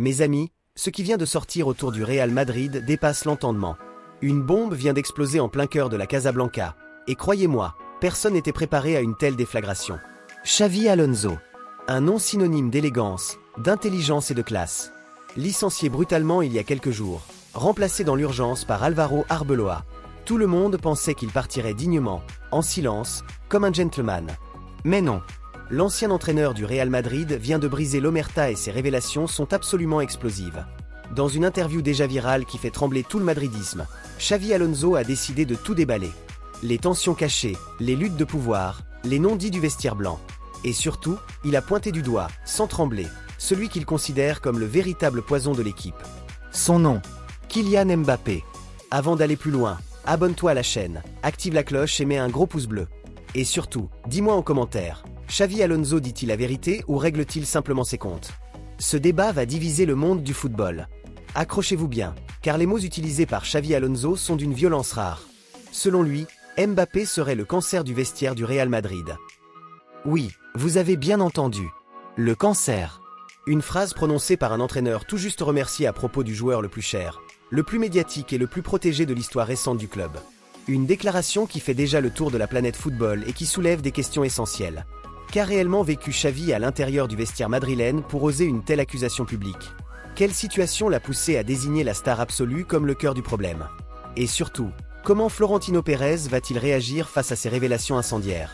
Mes amis, ce qui vient de sortir autour du Real Madrid dépasse l'entendement. Une bombe vient d'exploser en plein cœur de la Casablanca, et croyez-moi, personne n'était préparé à une telle déflagration. Xavi Alonso. Un nom synonyme d'élégance, d'intelligence et de classe. Licencié brutalement il y a quelques jours, remplacé dans l'urgence par Álvaro Arbeloa. Tout le monde pensait qu'il partirait dignement, en silence, comme un gentleman. Mais non. L'ancien entraîneur du Real Madrid vient de briser l'omerta et ses révélations sont absolument explosives. Dans une interview déjà virale qui fait trembler tout le madridisme, Xavi Alonso a décidé de tout déballer. Les tensions cachées, les luttes de pouvoir, les non-dits du vestiaire blanc. Et surtout, il a pointé du doigt, sans trembler, celui qu'il considère comme le véritable poison de l'équipe. Son nom, Kylian Mbappé. Avant d'aller plus loin, abonne-toi à la chaîne, active la cloche et mets un gros pouce bleu. Et surtout, dis-moi en commentaire, Xavi Alonso dit-il la vérité ou règle-t-il simplement ses comptes? Ce débat va diviser le monde du football. Accrochez-vous bien, car les mots utilisés par Xavi Alonso sont d'une violence rare. Selon lui, Mbappé serait le cancer du vestiaire du Real Madrid. Oui, vous avez bien entendu. Le cancer. Une phrase prononcée par un entraîneur tout juste remercié à propos du joueur le plus cher, le plus médiatique et le plus protégé de l'histoire récente du club. Une déclaration qui fait déjà le tour de la planète football et qui soulève des questions essentielles. Qu'a réellement vécu Xavi à l'intérieur du vestiaire madrilène pour oser une telle accusation publique? Quelle situation l'a poussé à désigner la star absolue comme le cœur du problème? Et surtout, comment Florentino Pérez va-t-il réagir face à ces révélations incendiaires?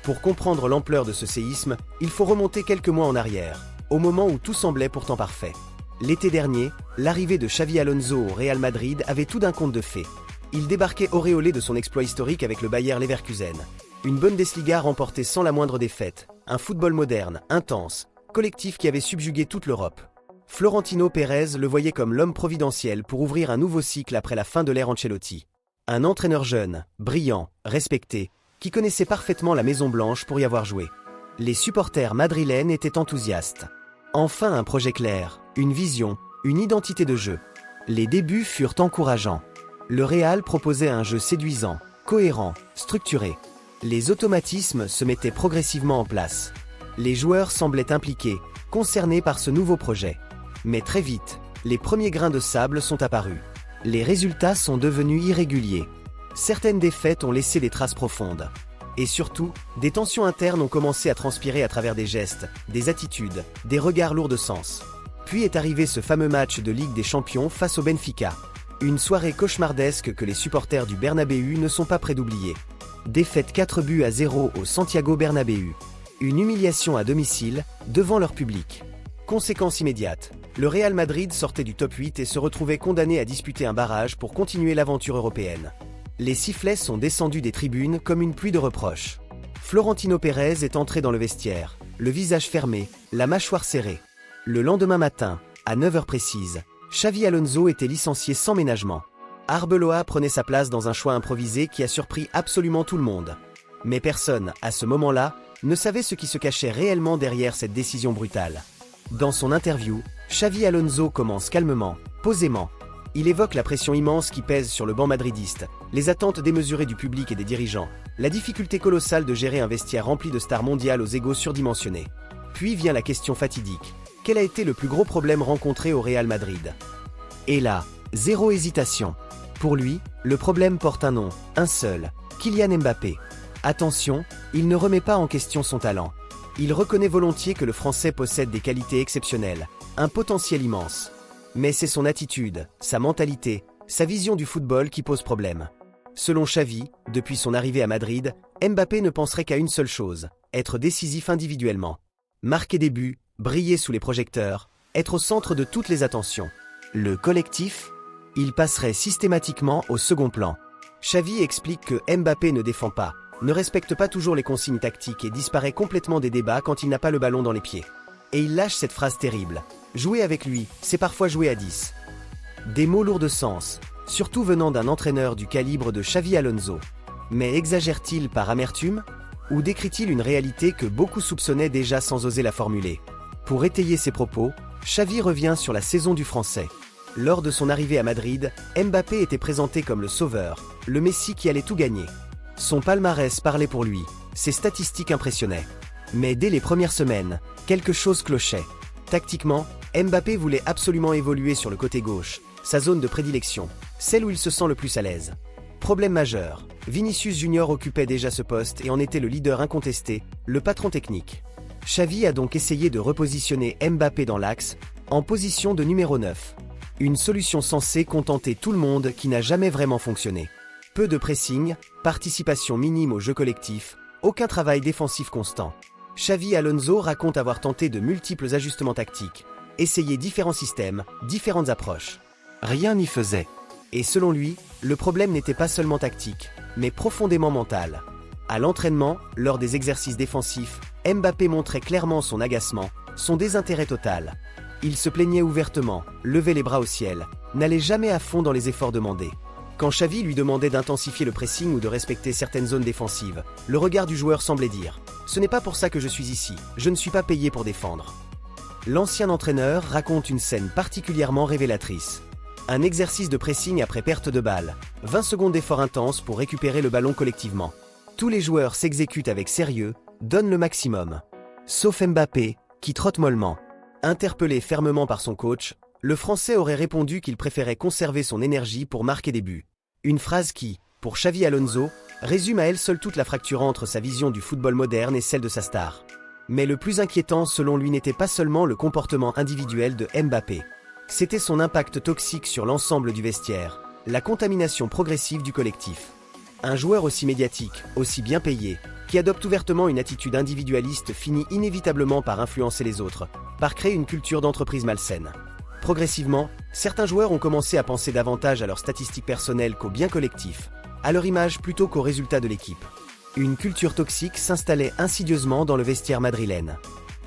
Pour comprendre l'ampleur de ce séisme, il faut remonter quelques mois en arrière, au moment où tout semblait pourtant parfait. L'été dernier, l'arrivée de Xavi Alonso au Real Madrid avait tout d'un conte de fées. Il débarquait auréolé de son exploit historique avec le Bayer Leverkusen. Une Bundesliga remportée sans la moindre défaite, un football moderne, intense, collectif qui avait subjugué toute l'Europe. Florentino Pérez le voyait comme l'homme providentiel pour ouvrir un nouveau cycle après la fin de l'ère Ancelotti. Un entraîneur jeune, brillant, respecté, qui connaissait parfaitement la Maison Blanche pour y avoir joué. Les supporters madrilènes étaient enthousiastes. Enfin un projet clair, une vision, une identité de jeu. Les débuts furent encourageants. Le Real proposait un jeu séduisant, cohérent, structuré. Les automatismes se mettaient progressivement en place. Les joueurs semblaient impliqués, concernés par ce nouveau projet. Mais très vite, les premiers grains de sable sont apparus. Les résultats sont devenus irréguliers. Certaines défaites ont laissé des traces profondes. Et surtout, des tensions internes ont commencé à transpirer à travers des gestes, des attitudes, des regards lourds de sens. Puis est arrivé ce fameux match de Ligue des Champions face au Benfica. Une soirée cauchemardesque que les supporters du Bernabéu ne sont pas près d'oublier. Défaite 4-0 au Santiago Bernabéu. Une humiliation à domicile, devant leur public. Conséquence immédiate, le Real Madrid sortait du top 8 et se retrouvait condamné à disputer un barrage pour continuer l'aventure européenne. Les sifflets sont descendus des tribunes comme une pluie de reproches. Florentino Pérez est entré dans le vestiaire, le visage fermé, la mâchoire serrée. Le lendemain matin, à 9h précises, Xavi Alonso était licencié sans ménagement. Arbeloa prenait sa place dans un choix improvisé qui a surpris absolument tout le monde. Mais personne, à ce moment-là, ne savait ce qui se cachait réellement derrière cette décision brutale. Dans son interview, Xavi Alonso commence calmement, posément. Il évoque la pression immense qui pèse sur le banc madridiste, les attentes démesurées du public et des dirigeants, la difficulté colossale de gérer un vestiaire rempli de stars mondiales aux égos surdimensionnés. Puis vient la question fatidique. Quel a été le plus gros problème rencontré au Real Madrid? Et là, zéro hésitation. Pour lui, le problème porte un nom, un seul, Kylian Mbappé. Attention, il ne remet pas en question son talent. Il reconnaît volontiers que le Français possède des qualités exceptionnelles, un potentiel immense. Mais c'est son attitude, sa mentalité, sa vision du football qui pose problème. Selon Xavi, depuis son arrivée à Madrid, Mbappé ne penserait qu'à une seule chose, être décisif individuellement. Marquer des buts, briller sous les projecteurs, être au centre de toutes les attentions. Le collectif, il passerait systématiquement au second plan. Xavi explique que Mbappé ne défend pas, ne respecte pas toujours les consignes tactiques et disparaît complètement des débats quand il n'a pas le ballon dans les pieds. Et il lâche cette phrase terrible. Jouer avec lui, c'est parfois jouer à 10. Des mots lourds de sens, surtout venant d'un entraîneur du calibre de Xavi Alonso. Mais exagère-t-il par amertume? Ou décrit-il une réalité que beaucoup soupçonnaient déjà sans oser la formuler? Pour étayer ses propos, Xavi revient sur la saison du Français. Lors de son arrivée à Madrid, Mbappé était présenté comme le sauveur, le Messi qui allait tout gagner. Son palmarès parlait pour lui, ses statistiques impressionnaient. Mais dès les premières semaines, quelque chose clochait. Tactiquement, Mbappé voulait absolument évoluer sur le côté gauche, sa zone de prédilection, celle où il se sent le plus à l'aise. Problème majeur, Vinicius Junior occupait déjà ce poste et en était le leader incontesté, le patron technique. Xavi a donc essayé de repositionner Mbappé dans l'axe, en position de numéro 9. Une solution censée contenter tout le monde qui n'a jamais vraiment fonctionné. Peu de pressing, participation minime au jeu collectif, aucun travail défensif constant. Xavi Alonso raconte avoir tenté de multiples ajustements tactiques, essayé différents systèmes, différentes approches. Rien n'y faisait. Et selon lui, le problème n'était pas seulement tactique, mais profondément mental. À l'entraînement, lors des exercices défensifs, Mbappé montrait clairement son agacement, son désintérêt total. Il se plaignait ouvertement, levait les bras au ciel, n'allait jamais à fond dans les efforts demandés. Quand Xavi lui demandait d'intensifier le pressing ou de respecter certaines zones défensives, le regard du joueur semblait dire « Ce n'est pas pour ça que je suis ici, je ne suis pas payé pour défendre ». L'ancien entraîneur raconte une scène particulièrement révélatrice. Un exercice de pressing après perte de balle, 20 secondes d'effort intense pour récupérer le ballon collectivement. Tous les joueurs s'exécutent avec sérieux, donnent le maximum. Sauf Mbappé, qui trotte mollement. Interpellé fermement par son coach, le Français aurait répondu qu'il préférait conserver son énergie pour marquer des buts. Une phrase qui, pour Xavi Alonso, résume à elle seule toute la fracture entre sa vision du football moderne et celle de sa star. Mais le plus inquiétant selon lui n'était pas seulement le comportement individuel de Mbappé. C'était son impact toxique sur l'ensemble du vestiaire, la contamination progressive du collectif. Un joueur aussi médiatique, aussi bien payé, qui adopte ouvertement une attitude individualiste finit inévitablement par influencer les autres, par créer une culture d'entreprise malsaine. Progressivement, certains joueurs ont commencé à penser davantage à leurs statistiques personnelles qu'au bien collectif, à leur image plutôt qu'aux résultats de l'équipe. Une culture toxique s'installait insidieusement dans le vestiaire madrilène.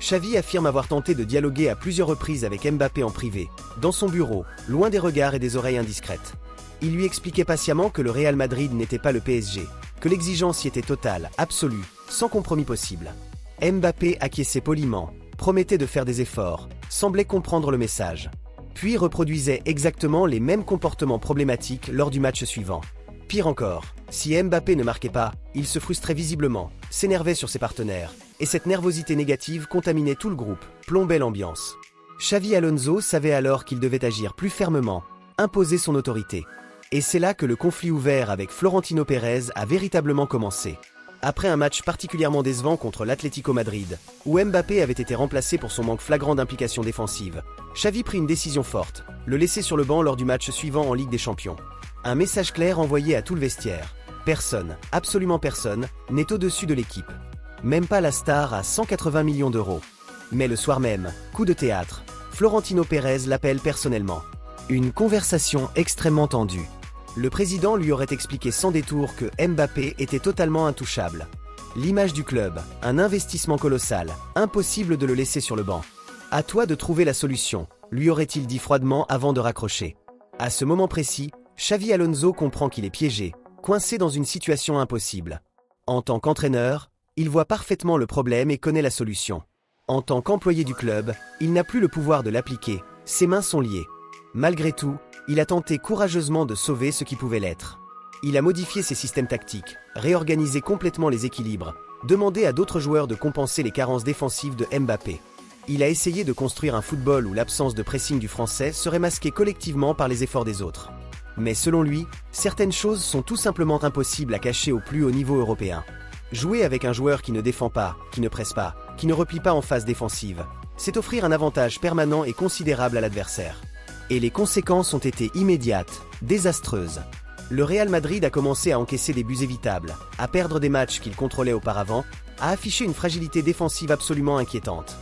Xavi affirme avoir tenté de dialoguer à plusieurs reprises avec Mbappé en privé, dans son bureau, loin des regards et des oreilles indiscrètes. Il lui expliquait patiemment que le Real Madrid n'était pas le PSG, que l'exigence y était totale, absolue, sans compromis possible. Mbappé acquiesçait poliment, promettait de faire des efforts, semblait comprendre le message. Puis reproduisait exactement les mêmes comportements problématiques lors du match suivant. Pire encore, si Mbappé ne marquait pas, il se frustrait visiblement, s'énervait sur ses partenaires, et cette nervosité négative contaminait tout le groupe, plombait l'ambiance. Xavi Alonso savait alors qu'il devait agir plus fermement, imposer son autorité. Et c'est là que le conflit ouvert avec Florentino Pérez a véritablement commencé. Après un match particulièrement décevant contre l'Atlético Madrid, où Mbappé avait été remplacé pour son manque flagrant d'implication défensive, Xavi prit une décision forte, le laisser sur le banc lors du match suivant en Ligue des Champions. Un message clair envoyé à tout le vestiaire. Personne, absolument personne, n'est au-dessus de l'équipe. Même pas la star à 180 millions d'euros. Mais le soir même, coup de théâtre, Florentino Pérez l'appelle personnellement. Une conversation extrêmement tendue. Le président lui aurait expliqué sans détour que Mbappé était totalement intouchable. L'image du club, un investissement colossal, impossible de le laisser sur le banc. À toi de trouver la solution, lui aurait-il dit froidement avant de raccrocher. À ce moment précis, Xavi Alonso comprend qu'il est piégé, coincé dans une situation impossible. En tant qu'entraîneur, il voit parfaitement le problème et connaît la solution. En tant qu'employé du club, il n'a plus le pouvoir de l'appliquer, ses mains sont liées. Malgré tout, il a tenté courageusement de sauver ce qui pouvait l'être. Il a modifié ses systèmes tactiques, réorganisé complètement les équilibres, demandé à d'autres joueurs de compenser les carences défensives de Mbappé. Il a essayé de construire un football où l'absence de pressing du Français serait masquée collectivement par les efforts des autres. Mais selon lui, certaines choses sont tout simplement impossibles à cacher au plus haut niveau européen. Jouer avec un joueur qui ne défend pas, qui ne presse pas, qui ne replie pas en phase défensive, c'est offrir un avantage permanent et considérable à l'adversaire. Et les conséquences ont été immédiates, désastreuses. Le Real Madrid a commencé à encaisser des buts évitables, à perdre des matchs qu'il contrôlait auparavant, à afficher une fragilité défensive absolument inquiétante.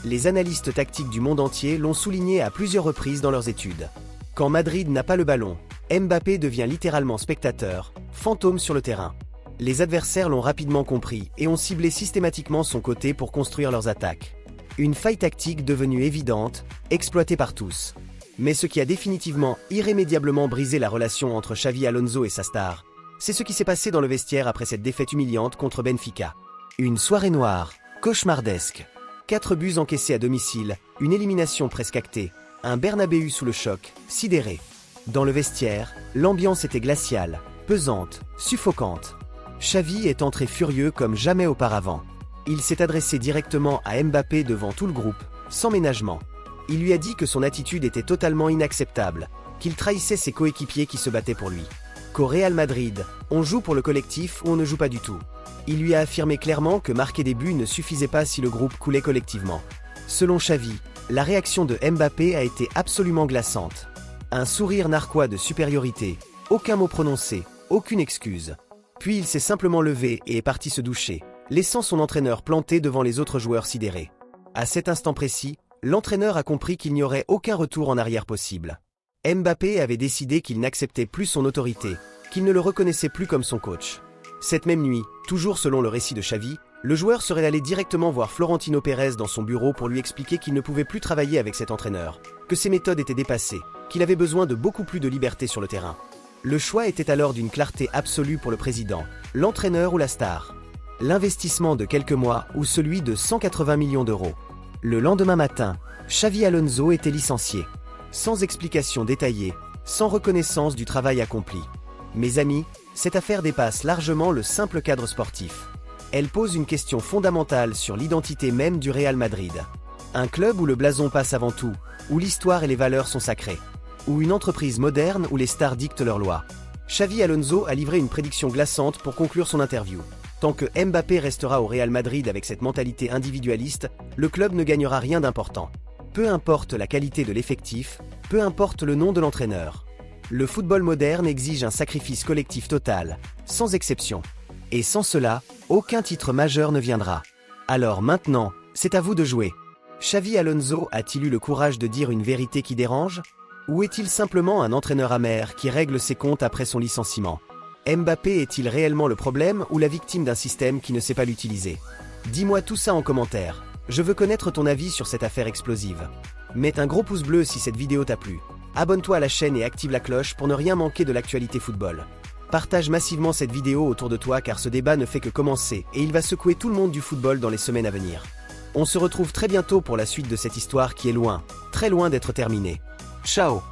Les analystes tactiques du monde entier l'ont souligné à plusieurs reprises dans leurs études. Quand Madrid n'a pas le ballon, Mbappé devient littéralement spectateur, fantôme sur le terrain. Les adversaires l'ont rapidement compris et ont ciblé systématiquement son côté pour construire leurs attaques. Une faille tactique devenue évidente, exploitée par tous. Mais ce qui a définitivement, irrémédiablement brisé la relation entre Xavi Alonso et sa star, c'est ce qui s'est passé dans le vestiaire après cette défaite humiliante contre Benfica. Une soirée noire, cauchemardesque. 4 buts encaissés à domicile, une élimination presque actée, un Bernabéu sous le choc, sidéré. Dans le vestiaire, l'ambiance était glaciale, pesante, suffocante. Xavi est entré furieux comme jamais auparavant. Il s'est adressé directement à Mbappé devant tout le groupe, sans ménagement. Il lui a dit que son attitude était totalement inacceptable, qu'il trahissait ses coéquipiers qui se battaient pour lui. Qu'au Real Madrid, on joue pour le collectif ou on ne joue pas du tout. Il lui a affirmé clairement que marquer des buts ne suffisait pas si le groupe coulait collectivement. Selon Xavi, la réaction de Mbappé a été absolument glaçante. Un sourire narquois de supériorité, aucun mot prononcé, aucune excuse. Puis il s'est simplement levé et est parti se doucher, laissant son entraîneur planté devant les autres joueurs sidérés. À cet instant précis, l'entraîneur a compris qu'il n'y aurait aucun retour en arrière possible. Mbappé avait décidé qu'il n'acceptait plus son autorité, qu'il ne le reconnaissait plus comme son coach. Cette même nuit, toujours selon le récit de Xavi, le joueur serait allé directement voir Florentino Pérez dans son bureau pour lui expliquer qu'il ne pouvait plus travailler avec cet entraîneur, que ses méthodes étaient dépassées, qu'il avait besoin de beaucoup plus de liberté sur le terrain. Le choix était alors d'une clarté absolue pour le président, l'entraîneur ou la star. L'investissement de quelques mois ou celui de 180 millions d'euros. Le lendemain matin, Xavi Alonso était licencié. Sans explication détaillée, sans reconnaissance du travail accompli. Mes amis, cette affaire dépasse largement le simple cadre sportif. Elle pose une question fondamentale sur l'identité même du Real Madrid. Un club où le blason passe avant tout, où l'histoire et les valeurs sont sacrées. Ou une entreprise moderne où les stars dictent leurs lois. Xavi Alonso a livré une prédiction glaçante pour conclure son interview. Tant que Mbappé restera au Real Madrid avec cette mentalité individualiste, le club ne gagnera rien d'important. Peu importe la qualité de l'effectif, peu importe le nom de l'entraîneur. Le football moderne exige un sacrifice collectif total, sans exception. Et sans cela, aucun titre majeur ne viendra. Alors maintenant, c'est à vous de jouer. Xavi Alonso a-t-il eu le courage de dire une vérité qui dérange? Ou est-il simplement un entraîneur amer qui règle ses comptes après son licenciement? Mbappé est-il réellement le problème ou la victime d'un système qui ne sait pas l'utiliser? Dis-moi tout ça en commentaire. Je veux connaître ton avis sur cette affaire explosive. Mets un gros pouce bleu si cette vidéo t'a plu. Abonne-toi à la chaîne et active la cloche pour ne rien manquer de l'actualité football. Partage massivement cette vidéo autour de toi car ce débat ne fait que commencer et il va secouer tout le monde du football dans les semaines à venir. On se retrouve très bientôt pour la suite de cette histoire qui est loin, très loin d'être terminée. Ciao!